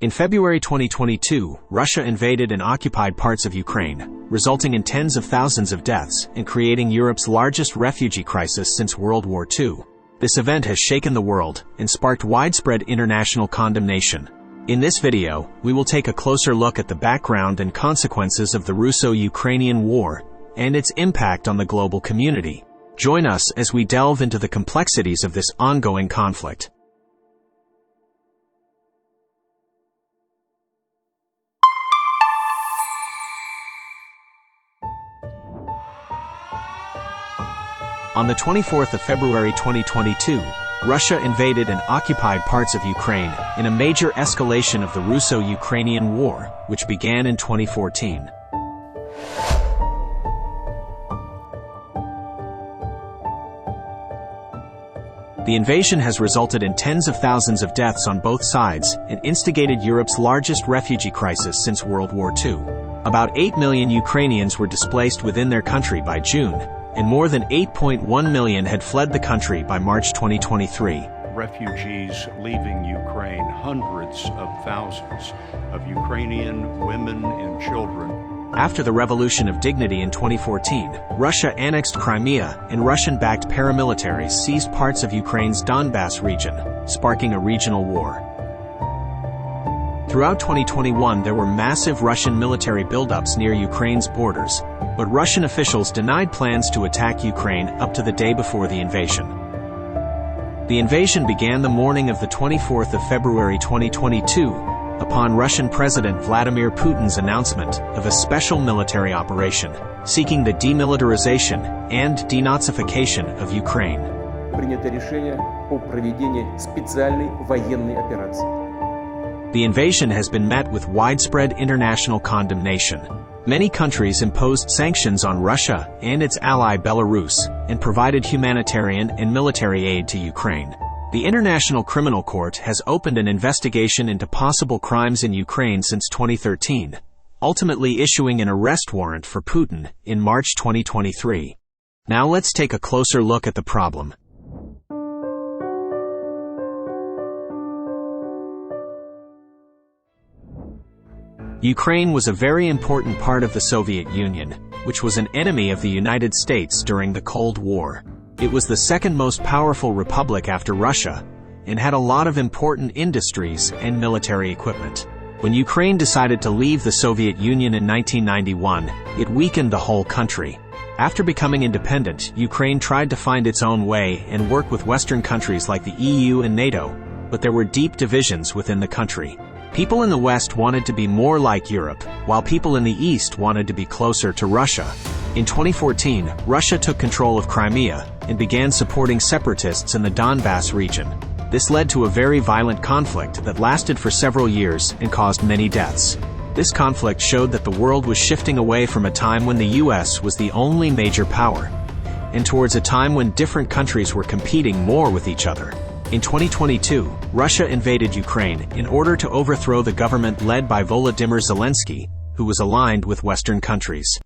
In February 2022, Russia invaded and occupied parts of Ukraine, resulting in tens of thousands of deaths and creating Europe's largest refugee crisis since World War II. This event has shaken the world and sparked widespread international condemnation. In this video, we will take a closer look at the background and consequences of the Russo-Ukrainian War and its impact on the global community. Join us as we delve into the complexities of this ongoing conflict. On the 24th of February 2022, Russia invaded and occupied parts of Ukraine in a major escalation of the Russo-Ukrainian War, which began in 2014. The invasion has resulted in tens of thousands of deaths on both sides and instigated Europe's largest refugee crisis since World War II. About 8 million Ukrainians were displaced within their country by June, and more than 8.1 million had fled the country by March 2023. Refugees leaving Ukraine, hundreds of thousands of Ukrainian women and children. After the Revolution of Dignity in 2014, Russia annexed Crimea, and Russian-backed paramilitaries seized parts of Ukraine's Donbas region, sparking a regional war. Throughout 2021, there were massive Russian military buildups near Ukraine's borders, but Russian officials denied plans to attack Ukraine up to the day before the invasion. The invasion began the morning of the 24th of February 2022, upon Russian President Vladimir Putin's announcement of a special military operation, seeking the demilitarization and denazification of Ukraine. Принято решение о проведении специальной военной операции. The invasion has been met with widespread international condemnation. Many countries imposed sanctions on Russia and its ally Belarus and provided humanitarian and military aid to Ukraine. The International Criminal Court has opened an investigation into possible crimes in Ukraine since 2013, ultimately issuing an arrest warrant for Putin in March 2023. Now let's take a closer look at the problem. Ukraine was a very important part of the Soviet Union, which was an enemy of the United States during the Cold War. It was the second most powerful republic after Russia, and had a lot of important industries and military equipment. When Ukraine decided to leave the Soviet Union in 1991, it weakened the whole country. After becoming independent, Ukraine tried to find its own way and work with Western countries like the EU and NATO, but there were deep divisions within the country. People in the West wanted to be more like Europe, while people in the East wanted to be closer to Russia. In 2014, Russia took control of Crimea and began supporting separatists in the Donbas region. This led to a very violent conflict that lasted for several years and caused many deaths. This conflict showed that the world was shifting away from a time when the US was the only major power, and towards a time when different countries were competing more with each other. In 2022, Russia invaded Ukraine in order to overthrow the government led by Volodymyr Zelensky, who was aligned with Western countries.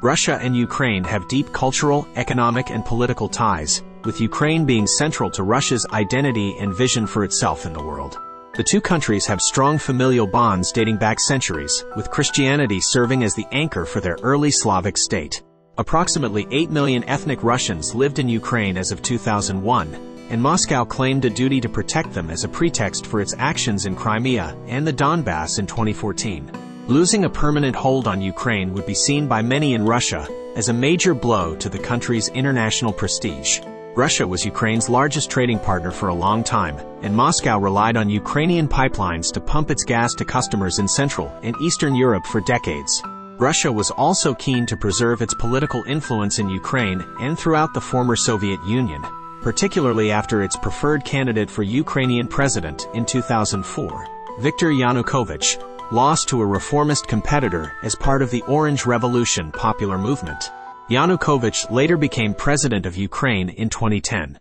Russia and Ukraine have deep cultural, economic, and political ties, with Ukraine being central to Russia's identity and vision for itself in the world. The two countries have strong familial bonds dating back centuries, with Christianity serving as the anchor for their early Slavic state. Approximately 8 million ethnic Russians lived in Ukraine as of 2001, and Moscow claimed a duty to protect them as a pretext for its actions in Crimea and the Donbas in 2014. Losing a permanent hold on Ukraine would be seen by many in Russia as a major blow to the country's international prestige. Russia was Ukraine's largest trading partner for a long time, and Moscow relied on Ukrainian pipelines to pump its gas to customers in Central and Eastern Europe for decades. Russia was also keen to preserve its political influence in Ukraine and throughout the former Soviet Union, particularly after its preferred candidate for Ukrainian president in 2004, Viktor Yanukovych, lost to a reformist competitor as part of the Orange Revolution popular movement. Yanukovych later became president of Ukraine in 2010.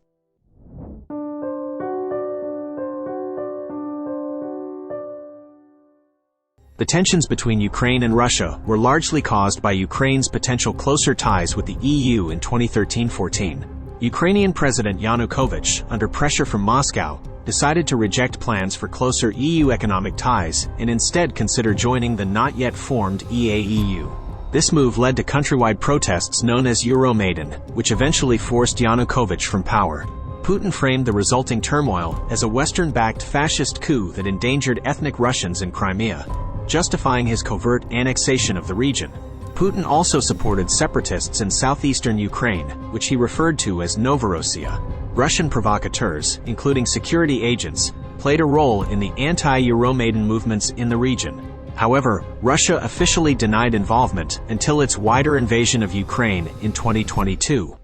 The tensions between Ukraine and Russia were largely caused by Ukraine's potential closer ties with the EU in 2013-14. Ukrainian President Yanukovych, under pressure from Moscow, decided to reject plans for closer EU economic ties and instead consider joining the not-yet-formed EAEU. This move led to countrywide protests known as Euromaidan, which eventually forced Yanukovych from power. Putin framed the resulting turmoil as a Western-backed fascist coup that endangered ethnic Russians in Crimea, justifying his covert annexation of the region. Putin also supported separatists in southeastern Ukraine, which he referred to as Novorossiya. Russian provocateurs, including security agents, played a role in the anti-Euromaidan movements in the region. However, Russia officially denied involvement until its wider invasion of Ukraine in 2022.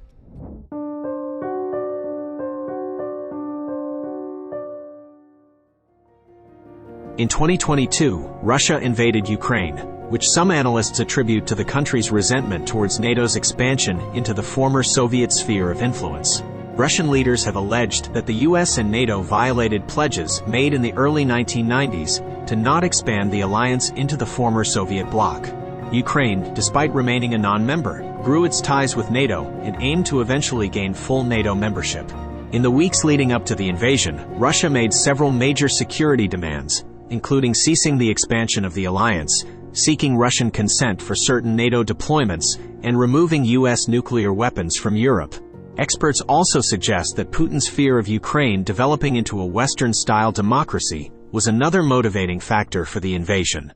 In 2022, Russia invaded Ukraine, which some analysts attribute to the country's resentment towards NATO's expansion into the former Soviet sphere of influence. Russian leaders have alleged that the US and NATO violated pledges made in the early 1990s to not expand the alliance into the former Soviet bloc. Ukraine, despite remaining a non-member, grew its ties with NATO and aimed to eventually gain full NATO membership. In the weeks leading up to the invasion, Russia made several major security demands, including ceasing the expansion of the alliance, seeking Russian consent for certain NATO deployments, and removing US nuclear weapons from Europe. Experts also suggest that Putin's fear of Ukraine developing into a Western-style democracy was another motivating factor for the invasion.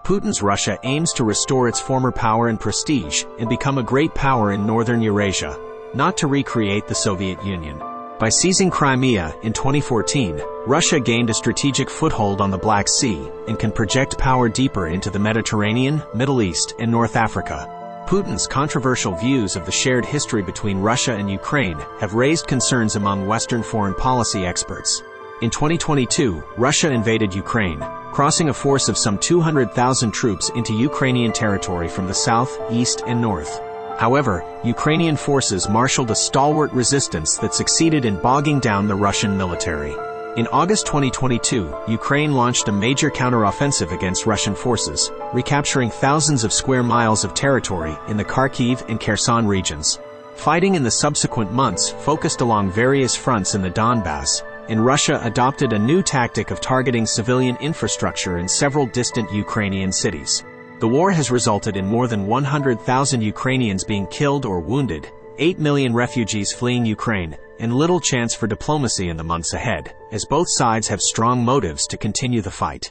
Putin's Russia aims to restore its former power and prestige and become a great power in northern Eurasia, not to recreate the Soviet Union. By seizing Crimea in 2014, Russia gained a strategic foothold on the Black Sea and can project power deeper into the Mediterranean, Middle East, and North Africa. Putin's controversial views of the shared history between Russia and Ukraine have raised concerns among Western foreign policy experts. In 2022, Russia invaded Ukraine, crossing a force of some 200,000 troops into Ukrainian territory from the south, east, and north. However, Ukrainian forces marshaled a stalwart resistance that succeeded in bogging down the Russian military. In August 2022, Ukraine launched a major counteroffensive against Russian forces, recapturing thousands of square miles of territory in the Kharkiv and Kherson regions. Fighting in the subsequent months focused along various fronts in the Donbas, and Russia adopted a new tactic of targeting civilian infrastructure in several distant Ukrainian cities. The war has resulted in more than 100,000 Ukrainians being killed or wounded, 8 million refugees fleeing Ukraine, and little chance for diplomacy in the months ahead, as both sides have strong motives to continue the fight.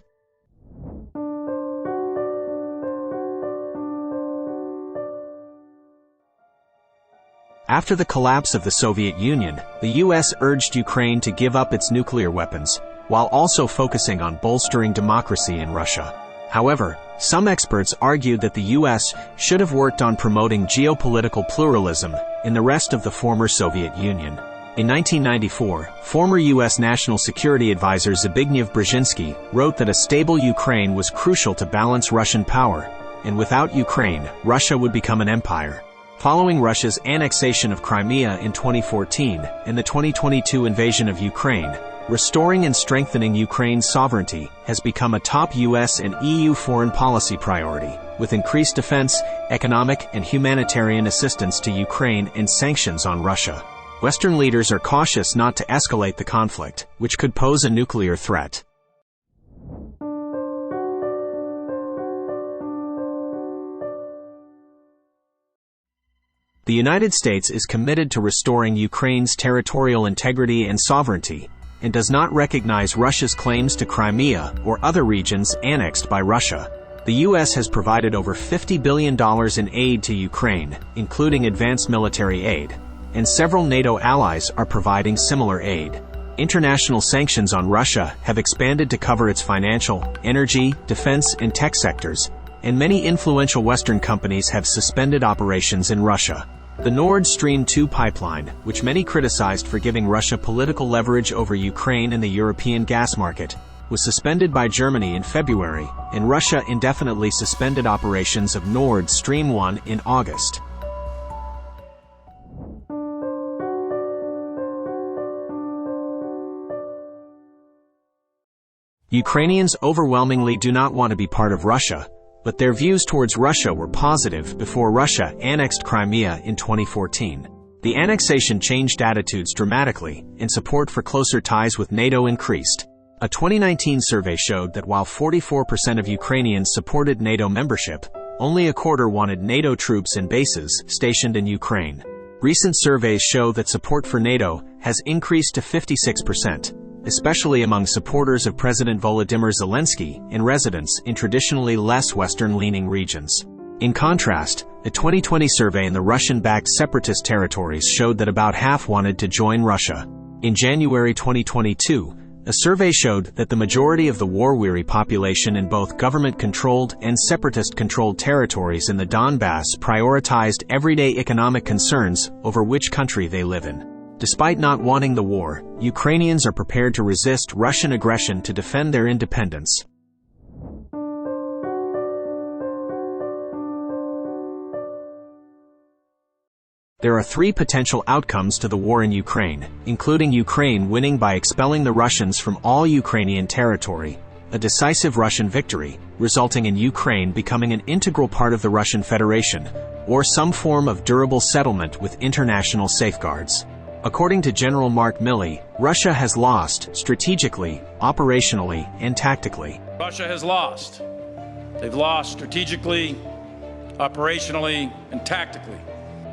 After the collapse of the Soviet Union, the US urged Ukraine to give up its nuclear weapons, while also focusing on bolstering democracy in Russia. However, some experts argued that the US should have worked on promoting geopolitical pluralism in the rest of the former Soviet Union. In 1994, former US National Security Advisor Zbigniew Brzezinski wrote that a stable Ukraine was crucial to balance Russian power, and without Ukraine, Russia would become an empire. Following Russia's annexation of Crimea in 2014 and the 2022 invasion of Ukraine, restoring and strengthening Ukraine's sovereignty has become a top US and EU foreign policy priority, with increased defense, economic, and humanitarian assistance to Ukraine and sanctions on Russia. Western leaders are cautious not to escalate the conflict, which could pose a nuclear threat. The United States is committed to restoring Ukraine's territorial integrity and sovereignty, and does not recognize Russia's claims to Crimea or other regions annexed by Russia. The U.S. has provided over $50 billion in aid to Ukraine, including advanced military aid, and several NATO allies are providing similar aid. International sanctions on Russia have expanded to cover its financial, energy, defense, and tech sectors, and many influential Western companies have suspended operations in Russia. The Nord Stream 2 pipeline, which many criticized for giving Russia political leverage over Ukraine and the European gas market, was suspended by Germany in February, and Russia indefinitely suspended operations of Nord Stream 1 in August. Ukrainians overwhelmingly do not want to be part of Russia, but their views towards Russia were positive before Russia annexed Crimea in 2014. The annexation changed attitudes dramatically, and support for closer ties with NATO increased. A 2019 survey showed that while 44% of Ukrainians supported NATO membership, only a quarter wanted NATO troops and bases stationed in Ukraine. Recent surveys show that support for NATO has increased to 56%, especially among supporters of President Volodymyr Zelensky and residents in traditionally less Western-leaning regions. In contrast, a 2020 survey in the Russian-backed separatist territories showed that about half wanted to join Russia. In January 2022, a survey showed that the majority of the war-weary population in both government-controlled and separatist-controlled territories in the Donbas prioritized everyday economic concerns over which country they live in. Despite not wanting the war, Ukrainians are prepared to resist Russian aggression to defend their independence. There are three potential outcomes to the war in Ukraine, including Ukraine winning by expelling the Russians from all Ukrainian territory, a decisive Russian victory, resulting in Ukraine becoming an integral part of the Russian Federation, or some form of durable settlement with international safeguards. According to General Mark Milley, Russia has lost strategically, operationally, and tactically. Russia has lost. They've lost strategically, operationally, and tactically.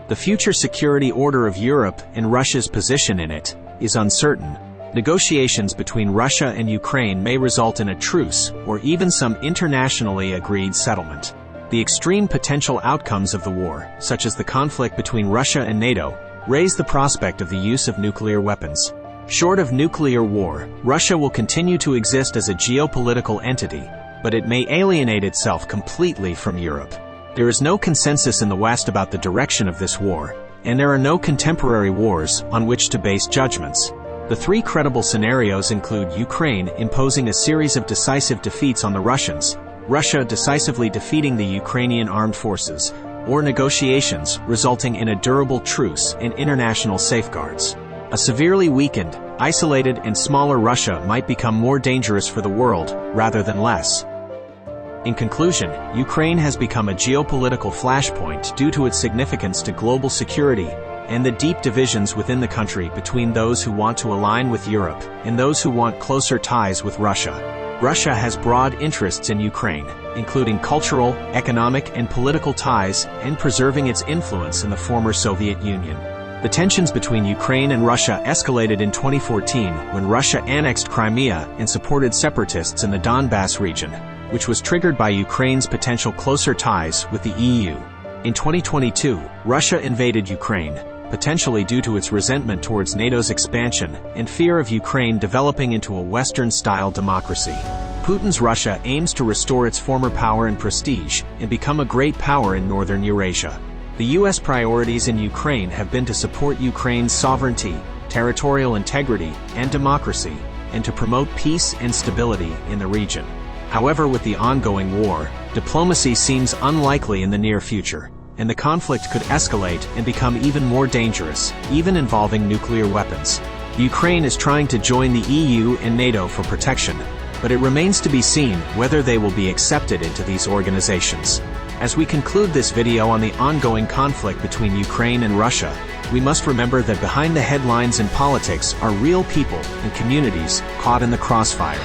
The future security order of Europe and Russia's position in it is uncertain. Negotiations between Russia and Ukraine may result in a truce or even some internationally agreed settlement. The extreme potential outcomes of the war, such as the conflict between Russia and NATO, raise the prospect of the use of nuclear weapons. Short of nuclear war, Russia will continue to exist as a geopolitical entity, but it may alienate itself completely from Europe. There is no consensus in the West about the direction of this war, and there are no contemporary wars on which to base judgments. The three credible scenarios include Ukraine imposing a series of decisive defeats on the Russians, Russia decisively defeating the Ukrainian armed forces, or negotiations resulting in a durable truce and international safeguards. A severely weakened, isolated, and smaller Russia might become more dangerous for the world, rather than less. In conclusion, Ukraine has become a geopolitical flashpoint due to its significance to global security and the deep divisions within the country between those who want to align with Europe and those who want closer ties with Russia. Russia has broad interests in Ukraine, including cultural, economic, and political ties, and preserving its influence in the former Soviet Union. The tensions between Ukraine and Russia escalated in 2014 when Russia annexed Crimea and supported separatists in the Donbas region, which was triggered by Ukraine's potential closer ties with the EU. In 2022, Russia invaded Ukraine, potentially due to its resentment towards NATO's expansion and fear of Ukraine developing into a Western-style democracy. Putin's Russia aims to restore its former power and prestige and become a great power in northern Eurasia. The U.S. priorities in Ukraine have been to support Ukraine's sovereignty, territorial integrity, and democracy, and to promote peace and stability in the region. However, with the ongoing war, diplomacy seems unlikely in the near future, and the conflict could escalate and become even more dangerous, even involving nuclear weapons. Ukraine is trying to join the EU and NATO for protection, but it remains to be seen whether they will be accepted into these organizations. As we conclude this video on the ongoing conflict between Ukraine and Russia, we must remember that behind the headlines and politics are real people and communities caught in the crossfire.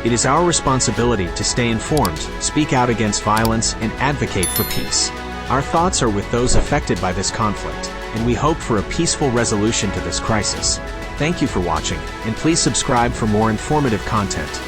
It is our responsibility to stay informed, speak out against violence, and advocate for peace. Our thoughts are with those affected by this conflict, and we hope for a peaceful resolution to this crisis. Thank you for watching, and please subscribe for more informative content.